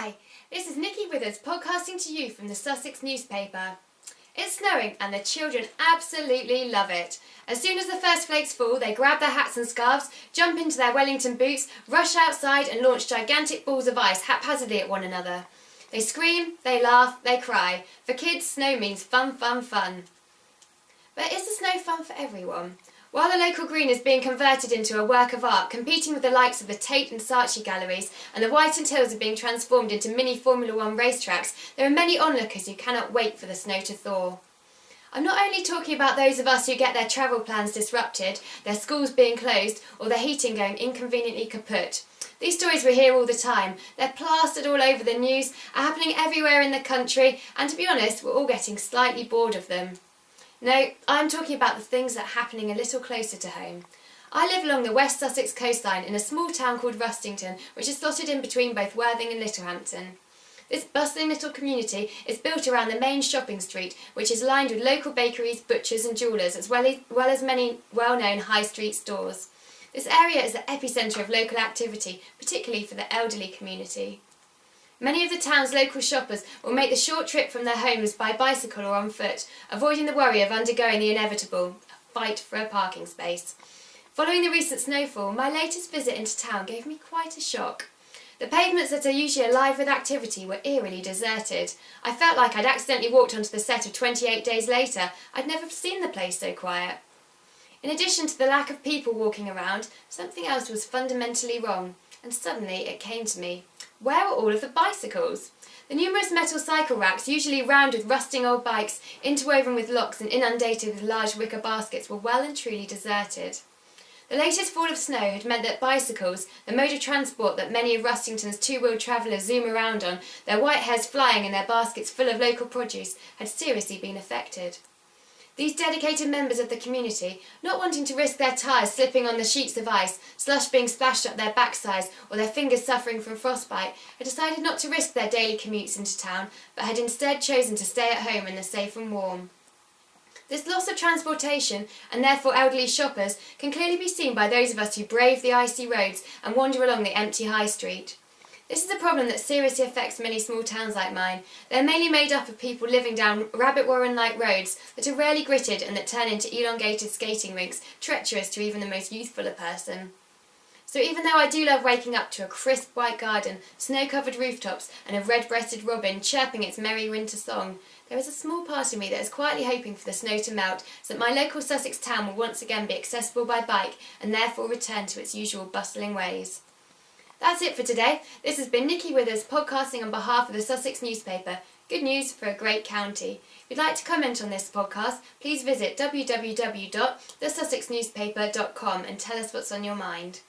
Hi, this is Nikki with us podcasting to you from the Sussex newspaper. It's snowing and the children absolutely love it. As soon as the first flakes fall, they grab their hats and scarves, jump into their Wellington boots, rush outside and launch gigantic balls of ice haphazardly at one another. They scream, they laugh, they cry. For kids, snow means fun, fun, fun. But is the snow fun for everyone? While the local green is being converted into a work of art, competing with the likes of the Tate and Saatchi galleries, and the White and Hills are being transformed into mini Formula One racetracks, there are many onlookers who cannot wait for the snow to thaw. I'm not only talking about those of us who get their travel plans disrupted, their schools being closed, or their heating going inconveniently kaput. These stories we hear all the time. They're plastered all over the news, are happening everywhere in the country, and to be honest, we're all getting slightly bored of them. No, I'm talking about the things that are happening a little closer to home. I live along the West Sussex coastline in a small town called Rustington, which is slotted in between both Worthing and Littlehampton. This bustling little community is built around the main shopping street, which is lined with local bakeries, butchers and jewellers, as well as many well-known high street stores. This area is the epicentre of local activity, particularly for the elderly community. Many of the town's local shoppers will make the short trip from their homes by bicycle or on foot, avoiding the worry of undergoing the inevitable, a fight for a parking space. Following the recent snowfall, my latest visit into town gave me quite a shock. The pavements that are usually alive with activity were eerily deserted. I felt like I'd accidentally walked onto the set of 28 Days Later. I'd never seen the place so quiet. In addition to the lack of people walking around, something else was fundamentally wrong, and suddenly it came to me. Where were all of the bicycles? The numerous metal cycle racks, usually round with rusting old bikes, interwoven with locks and inundated with large wicker baskets, were well and truly deserted. The latest fall of snow had meant that bicycles, the mode of transport that many of Rustington's two-wheeled travellers zoom around on, their white hairs flying and their baskets full of local produce, had seriously been affected. These dedicated members of the community, not wanting to risk their tyres slipping on the sheets of ice, slush being splashed up their backsides, or their fingers suffering from frostbite, had decided not to risk their daily commutes into town, but had instead chosen to stay at home in the safe and warm. This loss of transportation, and therefore elderly shoppers, can clearly be seen by those of us who brave the icy roads and wander along the empty high street. This is a problem that seriously affects many small towns like mine. They're mainly made up of people living down rabbit warren-like roads that are rarely gritted and that turn into elongated skating rinks, treacherous to even the most youthful a person. So even though I do love waking up to a crisp white garden, snow-covered rooftops and a red-breasted robin chirping its merry winter song, there is a small part of me that is quietly hoping for the snow to melt so that my local Sussex town will once again be accessible by bike and therefore return to its usual bustling ways. That's it for today. This has been Nikki Withers podcasting on behalf of the Sussex newspaper. Good news for a great county. If you'd like to comment on this podcast, please visit www.thesussexnewspaper.com and tell us what's on your mind.